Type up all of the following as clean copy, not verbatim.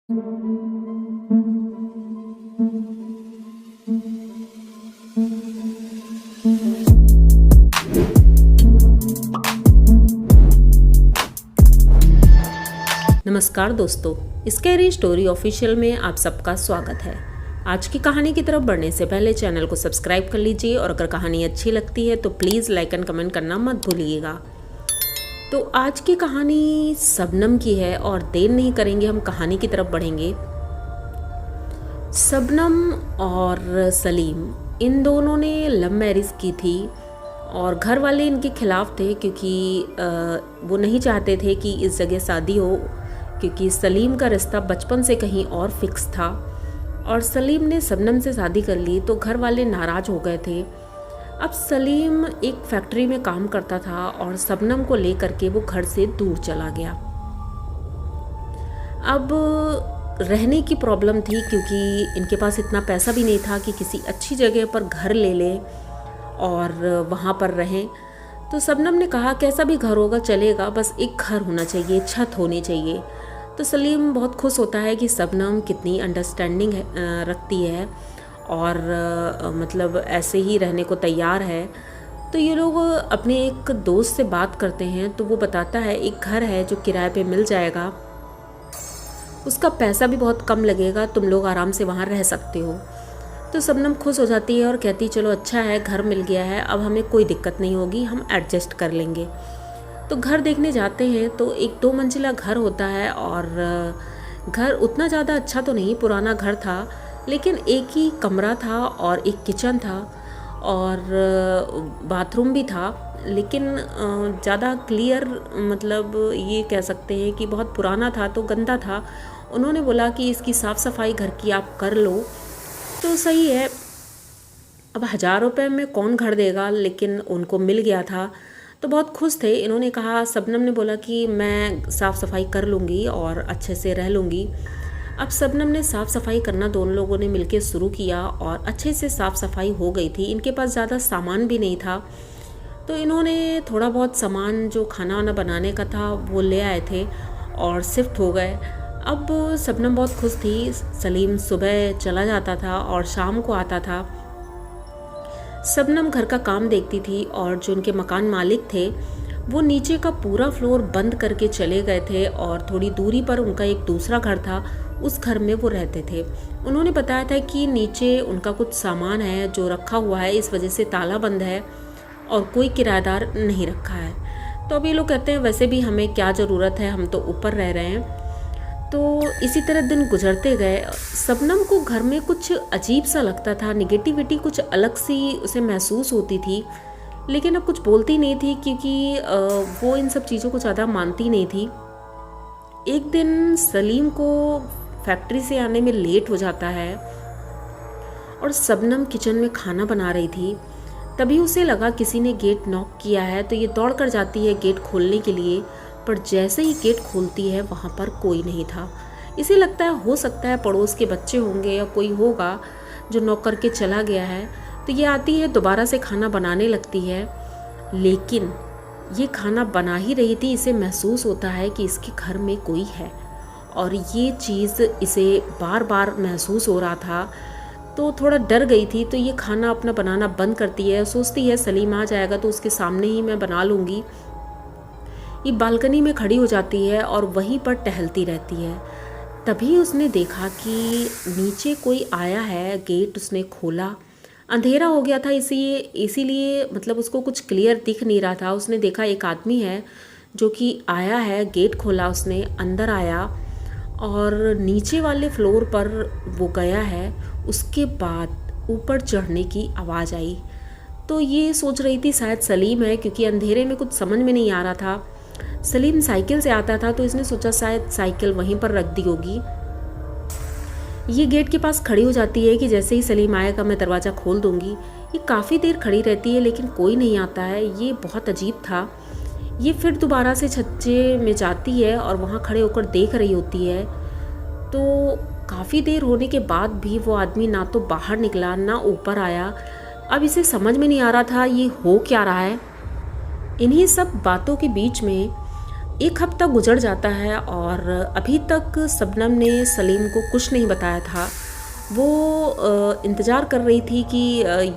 नमस्कार दोस्तों, scary story official में आप सबका स्वागत है। आज की कहानी की तरफ बढ़ने से पहले चैनल को सब्सक्राइब कर लीजिए और अगर कहानी अच्छी लगती है तो प्लीज़ लाइक एंड कमेंट करना मत भूलिएगा। तो आज की कहानी शबनम की है और देर नहीं करेंगे, हम कहानी की तरफ बढ़ेंगे। शबनम और सलीम इन दोनों ने लव मैरिज की थी और घर वाले इनके खिलाफ थे क्योंकि वो नहीं चाहते थे कि इस जगह शादी हो, क्योंकि सलीम का रिश्ता बचपन से कहीं और फिक्स था और सलीम ने शबनम से शादी कर ली तो घर वाले नाराज़ हो गए थे। अब सलीम एक फैक्ट्री में काम करता था और शबनम को लेकर के वो घर से दूर चला गया। अब रहने की प्रॉब्लम थी क्योंकि इनके पास इतना पैसा भी नहीं था कि किसी अच्छी जगह पर घर ले लें और वहाँ पर रहें। तो शबनम ने कहा कैसा भी घर होगा चलेगा, बस एक घर होना चाहिए, छत होनी चाहिए। तो सलीम बहुत खुश होता है कि शबनम कितनी अंडरस्टैंडिंग रखती है और मतलब ऐसे ही रहने को तैयार है। तो ये लोग अपने एक दोस्त से बात करते हैं तो वो बताता है एक घर है जो किराए पे मिल जाएगा, उसका पैसा भी बहुत कम लगेगा, तुम लोग आराम से वहाँ रह सकते हो। तो शबनम खुश हो जाती है और कहती चलो अच्छा है, घर मिल गया है, अब हमें कोई दिक्कत नहीं होगी, हम एडजस्ट कर लेंगे। तो घर देखने जाते हैं तो एक 2 मंजिला घर होता है और घर उतना ज़्यादा अच्छा तो नहीं, पुराना घर था, लेकिन एक ही कमरा था और एक किचन था और बाथरूम भी था, लेकिन ज़्यादा क्लियर मतलब ये कह सकते हैं कि बहुत पुराना था तो गंदा था। उन्होंने बोला कि इसकी साफ़ सफाई घर की आप कर लो तो सही है। अब 1000 रुपये में कौन घर देगा, लेकिन उनको मिल गया था तो बहुत खुश थे। इन्होंने कहा, शबनम ने बोला कि मैं साफ़ सफाई कर लूँगी और अच्छे से रह लूँगी। अब शबनम ने साफ़ सफाई करना दोनों लोगों ने मिलकर शुरू किया और अच्छे से साफ़ सफाई हो गई थी। इनके पास ज़्यादा सामान भी नहीं था तो इन्होंने थोड़ा बहुत सामान जो खाना वाना बनाने का था वो ले आए थे और शिफ्ट हो गए। अब शबनम बहुत खुश थी। सलीम सुबह चला जाता था और शाम को आता था। शबनम घर का काम देखती थी और जो उनके मकान मालिक थे वो नीचे का पूरा फ्लोर बंद करके चले गए थे और थोड़ी दूरी पर उनका एक दूसरा घर था, उस घर में वो रहते थे। उन्होंने बताया था कि नीचे उनका कुछ सामान है जो रखा हुआ है, इस वजह से ताला बंद है और कोई किराएदार नहीं रखा है। तो अब ये लोग कहते हैं वैसे भी हमें क्या ज़रूरत है, हम तो ऊपर रह रहे हैं। तो इसी तरह दिन गुजरते गए। शबनम को घर में कुछ अजीब सा लगता था, निगेटिविटी कुछ अलग सी उसे महसूस होती थी, लेकिन अब कुछ बोलती नहीं थी क्योंकि वो इन सब चीज़ों को ज़्यादा मानती नहीं थी। एक दिन सलीम को फैक्ट्री से आने में लेट हो जाता है और शबनम किचन में खाना बना रही थी। तभी उसे लगा किसी ने गेट नॉक किया है तो ये दौड़ कर जाती है गेट खोलने के लिए, पर जैसे ही गेट खोलती है वहाँ पर कोई नहीं था। इसे लगता है हो सकता है पड़ोस के बच्चे होंगे या कोई होगा जो नॉक करके चला गया है। तो ये आती है, दोबारा से खाना बनाने लगती है, लेकिन ये खाना बना ही रही थी, इसे महसूस होता है कि इसके घर में कोई है और ये चीज़ इसे बार बार महसूस हो रहा था। तो थोड़ा डर गई थी तो ये खाना अपना बनाना बंद करती है, सोचती है सलीम आ जाएगा तो उसके सामने ही मैं बना लूँगी। ये बालकनी में खड़ी हो जाती है और वहीं पर टहलती रहती है। तभी उसने देखा कि नीचे कोई आया है। गेट उसने खोला, अंधेरा हो गया था इसीलिए मतलब उसको कुछ क्लियर दिख नहीं रहा था। उसने देखा एक आदमी है जो कि आया है, गेट खोला उसने, अंदर आया और नीचे वाले फ्लोर पर वो गया है। उसके बाद ऊपर चढ़ने की आवाज़ आई तो ये सोच रही थी शायद सलीम है, क्योंकि अंधेरे में कुछ समझ में नहीं आ रहा था। सलीम साइकिल से आता था तो इसने सोचा शायद साइकिल वहीं पर रख दी होगी। ये गेट के पास खड़ी हो जाती है कि जैसे ही सलीम आएगा मैं दरवाज़ा खोल दूंगी। ये काफ़ी देर खड़ी रहती है लेकिन कोई नहीं आता है, ये बहुत अजीब था। ये फिर दोबारा से छज्जे में जाती है और वहाँ खड़े होकर देख रही होती है। तो काफ़ी देर होने के बाद भी वो आदमी ना तो बाहर निकला ना ऊपर आया। अब इसे समझ में नहीं आ रहा था ये हो क्या रहा है। इन्हीं सब बातों के बीच में एक हफ्ता गुजर जाता है और अभी तक शबनम ने सलीम को कुछ नहीं बताया था। वो इंतज़ार कर रही थी कि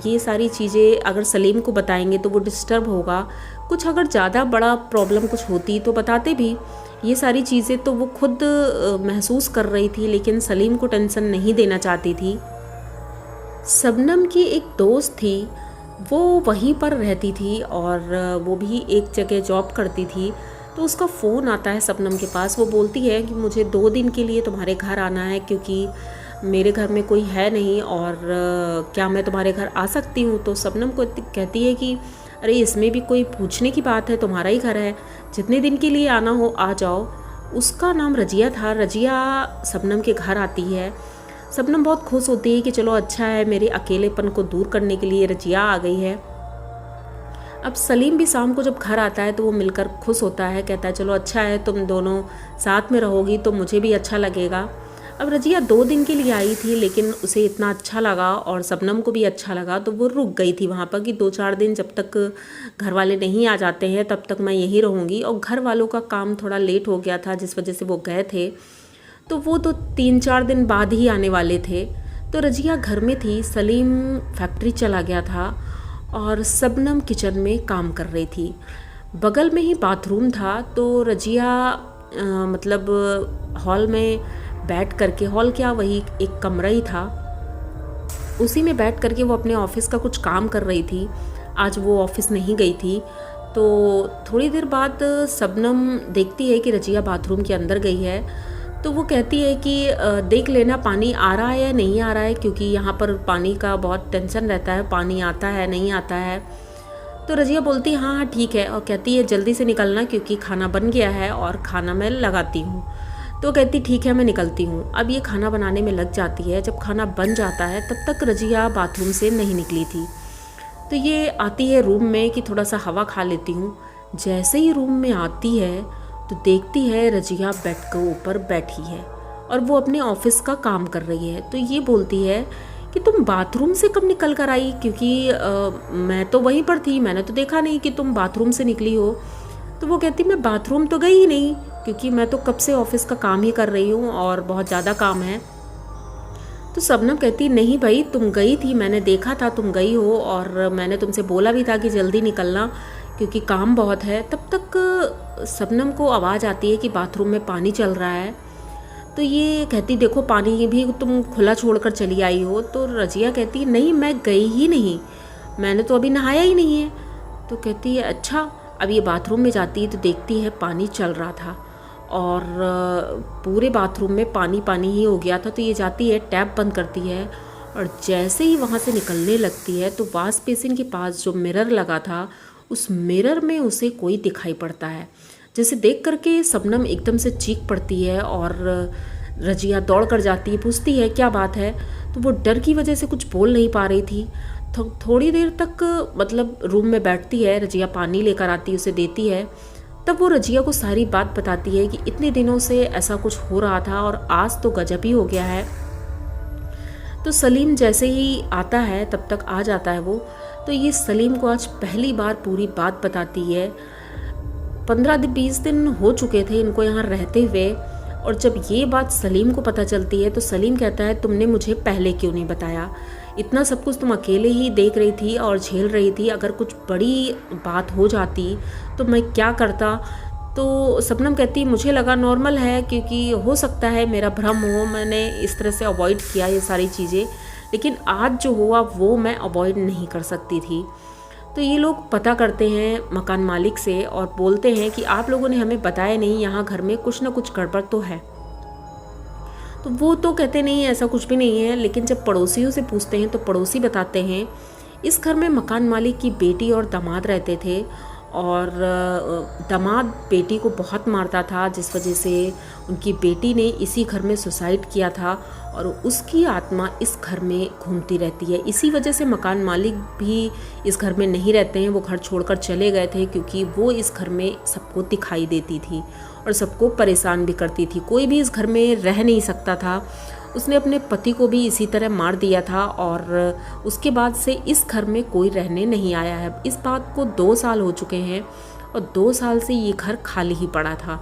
ये सारी चीज़ें अगर सलीम को बताएंगे तो वो डिस्टर्ब होगा, कुछ अगर ज़्यादा बड़ा प्रॉब्लम कुछ होती तो बताते भी। ये सारी चीज़ें तो वो खुद महसूस कर रही थी, लेकिन सलीम को टेंशन नहीं देना चाहती थी। शबनम की एक दोस्त थी, वो वहीं पर रहती थी और वो भी एक जगह जॉब करती थी। तो उसका फ़ोन आता है शबनम के पास। वो बोलती है कि मुझे 2 दिन के लिए तुम्हारे घर आना है क्योंकि मेरे घर में कोई है नहीं, और क्या मैं तुम्हारे घर आ सकती हूँ? तो शबनम को कहती है कि अरे इसमें भी कोई पूछने की बात है, तुम्हारा ही घर है, जितने दिन के लिए आना हो आ जाओ। उसका नाम रजिया था। रजिया शबनम के घर आती है। शबनम बहुत खुश होती है कि चलो अच्छा है, मेरे अकेलेपन को दूर करने के लिए रजिया आ गई है। अब सलीम भी शाम को जब घर आता है तो वो मिलकर खुश होता है, कहता है चलो अच्छा है, तुम दोनों साथ में रहोगी तो मुझे भी अच्छा लगेगा। अब रजिया 2 दिन के लिए आई थी, लेकिन उसे इतना अच्छा लगा और शबनम को भी अच्छा लगा, तो वो रुक गई थी वहाँ पर कि 2-4 दिन जब तक घर वाले नहीं आ जाते हैं तब तक मैं यहीं रहूँगी। और घर वालों का काम थोड़ा लेट हो गया था जिस वजह से वो गए थे, तो वो तो 3-4 दिन बाद ही आने वाले थे। तो रजिया घर में थी, सलीम फैक्ट्री चला गया था और शबनम किचन में काम कर रही थी। बगल में ही बाथरूम था, तो रजिया मतलब हॉल में बैठ करके, हॉल क्या वही एक कमरा ही था, उसी में बैठ करके वो अपने ऑफिस का कुछ काम कर रही थी। आज वो ऑफिस नहीं गई थी। तो थोड़ी देर बाद शबनम देखती है कि रजिया बाथरूम के अंदर गई है, तो वो कहती है कि देख लेना पानी आ रहा है या नहीं आ रहा है, क्योंकि यहाँ पर पानी का बहुत टेंशन रहता है, पानी आता है नहीं आता है। तो रजिया बोलती है हाँ हाँ ठीक है, और कहती है जल्दी से निकलना क्योंकि खाना बन गया है और खाना मैं लगाती हूँ। तो कहती ठीक है मैं निकलती हूँ। अब ये खाना बनाने में लग जाती है। जब खाना बन जाता है तब तक रजिया बाथरूम से नहीं निकली थी। तो ये आती है रूम में कि थोड़ा सा हवा खा लेती हूँ। जैसे ही रूम में आती है तो देखती है रजिया बेड के ऊपर बैठी है और वो अपने ऑफिस का काम कर रही है। तो ये बोलती है कि तुम बाथरूम से कब निकल कर आई, क्योंकि मैं तो वहीं पर थी, मैंने तो देखा नहीं कि तुम बाथरूम से निकली हो। तो वो कहती मैं बाथरूम तो गई ही नहीं, क्योंकि मैं तो कब से ऑफिस का काम ही कर रही हूँ और बहुत ज़्यादा काम है। तो शबनम कहती नहीं भाई तुम गई थी, मैंने देखा था तुम गई हो और मैंने तुमसे बोला भी था कि जल्दी निकलना क्योंकि काम बहुत है। तब तक शबनम को आवाज़ आती है कि बाथरूम में पानी चल रहा है। तो ये कहती देखो पानी भी तुम खुला छोड़कर चली आई हो। तो रजिया कहती नहीं मैं गई ही नहीं, मैंने तो अभी नहाया ही नहीं है। तो कहती है अच्छा। अब ये बाथरूम में जाती है तो देखती है पानी चल रहा था और पूरे बाथरूम में पानी पानी ही हो गया था। तो ये जाती है टैप बंद करती है और जैसे ही वहाँ से निकलने लगती है तो वॉश बेसिन के पास जो मिरर लगा था उस मिरर में उसे कोई दिखाई पड़ता है। जैसे देख करके शबनम एकदम से चीख पड़ती है और रजिया दौड़ कर जाती है, पूछती है क्या बात है। तो वो डर की वजह से कुछ बोल नहीं पा रही थी। थोड़ी देर तक मतलब रूम में बैठती है, रजिया पानी लेकर आती है, उसे देती है। तब वो रजिया को सारी बात बताती है कि इतने दिनों से ऐसा कुछ हो रहा था और आज तो गजब ही हो गया है। तो सलीम जैसे ही आता है तब तक आ जाता है वो। तो ये सलीम को आज पहली बार पूरी बात बताती है। 15-20 दिन हो चुके थे इनको यहाँ रहते हुए, और जब ये बात सलीम को पता चलती है तो सलीम कहता है तुमने मुझे पहले क्यों नहीं बताया, इतना सब कुछ तुम अकेले ही देख रही थी और झेल रही थी, अगर कुछ बड़ी बात हो जाती तो मैं क्या करता। तो शबनम कहती मुझे लगा नॉर्मल है क्योंकि हो सकता है मेरा भ्रम हो, मैंने इस तरह से अवॉइड किया ये सारी चीज़ें, लेकिन आज जो हुआ वो मैं अवॉइड नहीं कर सकती थी। तो ये लोग पता करते हैं मकान मालिक से और बोलते हैं कि आप लोगों ने हमें बताया नहीं, यहाँ घर में कुछ ना कुछ गड़बड़ तो है। तो वो तो कहते नहीं ऐसा कुछ भी नहीं है, लेकिन जब पड़ोसियों से पूछते हैं तो पड़ोसी बताते हैं इस घर में मकान मालिक की बेटी और दामाद रहते थे और दामाद बेटी को बहुत मारता था, जिस वजह से उनकी बेटी ने इसी घर में सुसाइड किया था और उसकी आत्मा इस घर में घूमती रहती है। इसी वजह से मकान मालिक भी इस घर में नहीं रहते हैं, वो घर छोड़कर चले गए थे क्योंकि वो इस घर में सबको दिखाई देती थी और सबको परेशान भी करती थी। कोई भी इस घर में रह नहीं सकता था। उसने अपने पति को भी इसी तरह मार दिया था और उसके बाद से इस घर में कोई रहने नहीं आया है। इस बात को 2 साल हो चुके हैं और 2 साल से ये घर खाली ही पड़ा था।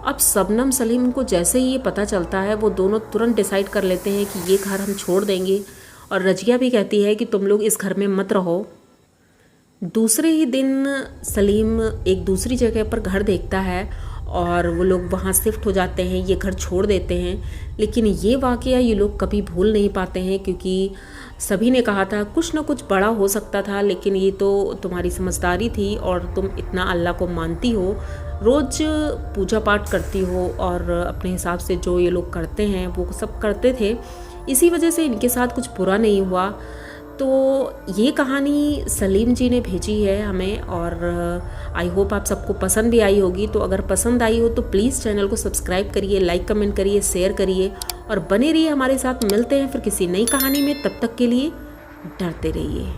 अब शबनम सलीम को जैसे ही ये पता चलता है, वो दोनों तुरंत डिसाइड कर लेते हैं कि ये घर हम छोड़ देंगे, और रजिया भी कहती है कि तुम लोग इस घर में मत रहो। दूसरे ही दिन सलीम एक दूसरी जगह पर घर देखता है और वो लोग वहाँ शिफ्ट हो जाते हैं, ये घर छोड़ देते हैं। लेकिन ये वाक़या ये लोग कभी भूल नहीं पाते हैं, क्योंकि सभी ने कहा था कुछ ना कुछ बड़ा हो सकता था, लेकिन ये तो तुम्हारी समझदारी थी और तुम इतना अल्लाह को मानती हो, रोज़ पूजा पाठ करती हो और अपने हिसाब से जो ये लोग करते हैं वो सब करते थे, इसी वजह से इनके साथ कुछ बुरा नहीं हुआ। तो ये कहानी सलीम जी ने भेजी है हमें, और आई होप आप सबको पसंद भी आई होगी। तो अगर पसंद आई हो तो प्लीज़ चैनल को सब्सक्राइब करिए, लाइक कमेंट करिए, शेयर करिए और बने रहिए हमारे साथ। मिलते हैं फिर किसी नई कहानी में, तब तक के लिए डरते रहिए।